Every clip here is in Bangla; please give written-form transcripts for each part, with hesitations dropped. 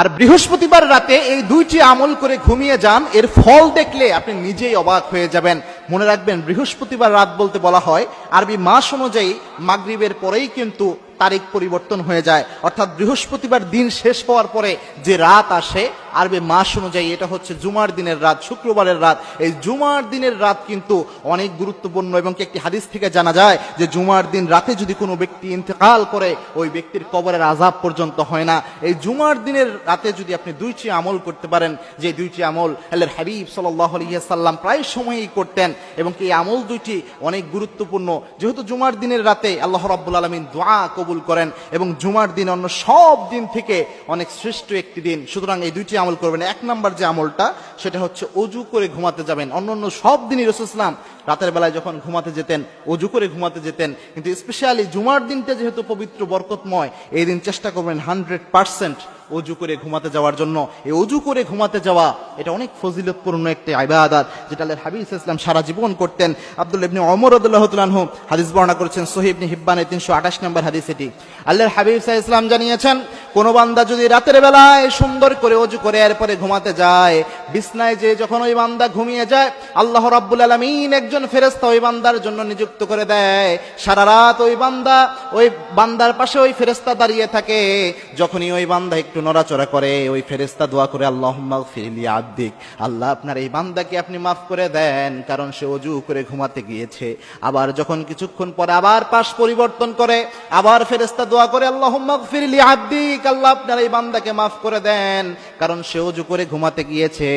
আর বৃহস্পতিবার রাতে এই দুইটি আমল করে ঘুমিয়ে যান, এর ফল দেখলে আপনি নিজেই অবাক হয়ে যাবেন। মনে রাখবেন, বৃহস্পতিবার রাত বলতে বলা হয় আরবি মাস অনুযায়ী মাগরিবের পরেই কিন্তু তারিখ পরিবর্তন হয়ে যায়, অর্থাৎ বৃহস্পতিবার দিন শেষ হওয়ার পরে যে রাত আসে আরবি মাস অনুযায়ী এটা হচ্ছে জুমার দিনের রাত, শুক্রবারের রাত। এই জুমার দিনের রাত কিন্তু অনেক গুরুত্বপূর্ণ, এবং একটি হাদিস থেকে জানা যায় যে জুমার দিন রাতে যদি কোনো ব্যক্তি ইন্তেকাল করে ওই ব্যক্তির কবরের আযাব পর্যন্ত হয় না। এই জুমার দিনের রাতে যদি আপনি দুইটি আমল করতে পারেন, যে দুইটি আমল আল্লাহর হাবিব সাল্লাল্লাহু আলাইহি ওয়াসাল্লাম প্রায় সময়ই করতেন, এবং এই আমল দুইটি অনেক গুরুত্বপূর্ণ। যেহেতু জুমার দিনের রাতে আল্লাহ রাব্বুল আলামিন দোয়া কবুল করেন, এবং জুমার দিন অন্য সব দিন থেকে অনেক শ্রেষ্ঠ একটি দিন, সুতরাং এই দুইটি আমল করবেন। এক নাম্বার যে আমলটা সেটা হচ্ছে অজু করে ঘুমাতে যাবেন। অন্য সব দিনই রাসূল সাল্লাল্লাহু আলাইহি ওয়াসাল্লাম রাতের বেলায় যখন ঘুমাতে যেতেন অজু করে ঘুমাতে যেতেন, কিন্তু স্পেশালি জুমার দিনটা যেহেতু পবিত্র বরকতময়, এই দিন চেষ্টা করবেন 100% অজু করে ঘুমাতে যাওয়ার জন্য। এই অজু করে ঘুমাতে যাওয়া এটা অনেক ফজিলতপূর্ণ একটি ইবাদত, যেটা আল্লাহর হাবিব সাল্লাল্লাহু আলাইহি ওয়াসাল্লাম সারা জীবন করতেন। আব্দুল্লাহ ইবনে ওমর রাদিয়াল্লাহু তাআলা আনহু হাদিস বর্ণনা করেছেন, সহিহ ইবনে হিব্বানে 328 নম্বর হাদিস এটি। আল্লাহর হাবিব সাল্লাল্লাহু আলাইহি ওয়াসাল্লাম জানিয়েছেন, কোন বান্দা যদি রাতের বেলায় সুন্দর করে অজু করে এরপরে ঘুমাতে যায়, বিছনায় যে যখন ওই বান্দা ঘুমিয়ে যায়, আল্লাহ রাব্বুল আলামিন একজন ফেরেশতা ওই বান্দার জন্য নিযুক্ত করে দেয়। সারা রাত ওই বান্দার পাশে ওই ফেরেশতা দাঁড়িয়ে থাকে। যখনই ওই বান্দা একটু নড়াচড়া করে, ওই ফেরেশতা দোয়া করে, আল্লাহুম্মা গফির লি আবদিক, আল্লাহ আপনার এই বান্দাকে আপনি মাফ করে দেন, কারণ সে অজু করে ঘুমাতে গিয়েছে। আবার যখন কিছুক্ষণ পরে আবার পাশ পরিবর্তন করে, আবার ফেরেশতা দোয়া করে, আল্লাহুম্মা গফির লি আবদিক, আল্লাহ আপনার এই বান্দাকে মাফ করে দেন, কারণ সে অজু করে ঘুমাতে গিয়েছে।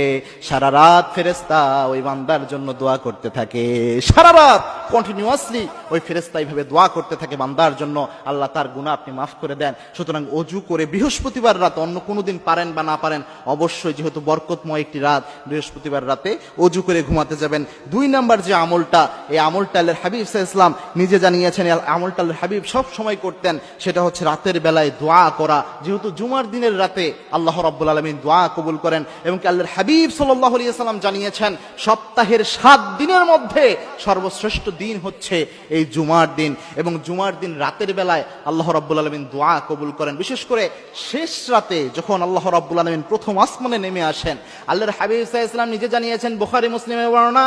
সারা রাত ফেরেশতা ওই বান্দার জন্য দোয়া করতে থাকে। সারা রাত কন্টিনিউয়াসলি ওই ফেরেশতা এইভাবে দোয়া করতে থাকে বান্দার জন্য, আল্লাহ তার গুনাহ আপনি মাফ করে দেন। সুতরাং অজু করে বৃহস্পতিবার রাত, অন্য কোনো দিন পারেন বা না পারেন, অবশ্যই যেহেতু বরকতময় একটি রাত, বৃহস্পতিবার রাতে অজু করে ঘুমাতে যাবেন। দুই নাম্বার যে আমলটা, এই আমলটা আল্লাহর হাবিব সাল্লাল্লাহু আলাইহি ওয়াসাল্লাম নিজে জানিয়েছেন, এই আমলটা আল্লাহর হাবিব সব সময় করতেন, সেটা হচ্ছে রাতের বেলায় দোয়া করা। যেহেতু জুমার দিনের রাতে আল্লাহ রাব্বুল আলামিন দোয়া কবুল করেন, এবং আল্লাহর হাবিব সাল্লাল্লাহু আলাইহি ওয়াসাল্লাম জানিয়েছেন সপ্তাহের 7 দিনের মধ্যে সর্বশ্রেষ্ঠ দিন হচ্ছে এই জুমার দিন, এবং জুমার দিন রাতের বেলায় আল্লাহ রাব্বুল আলামিন দোয়া কবুল করেন। বিশেষ করে শেষ রাতে যখন আল্লাহ রাব্বুল আলামিন প্রথম আসমানে নেমে আসেন, আল্লাহর হাবিব সাল্লাল্লাহু আলাইহি ওয়াসাল্লাম নিজে জানিয়েছেন, বুখারী মুসলিমের বর্ণনা,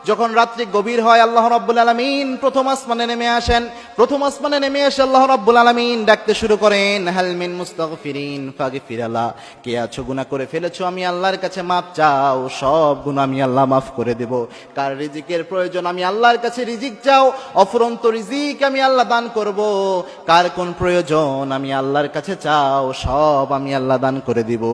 যখন রাত্রি গভীর হয় আল্লাহ রাব্বুল আলামিন প্রথম আসমানে নেমে আসেন। প্রথম আসমানে নেমে এসে আল্লাহ রাব্বুল আলামিন ডাকতে শুরু করেন, হাল মিন মুস্তাগফিরিন ফাগফির লা, কে আছো গুনাহ করে ফেলেছো, আমি আল্লাহর কাছে মাফ চাও, সব গুনাহ আমি আল্লাহ মাফ করে দেব। কার রিজিকের প্রয়োজন, আমি আল্লাহর কাছে রিজিক চাও, অফুরন্ত রিজিক আমি আল্লাহ দান করব। কার কোন প্রয়োজন, আমি আল্লাহর কাছে চাও, সব আমি আল্লাহ দান করে দিব।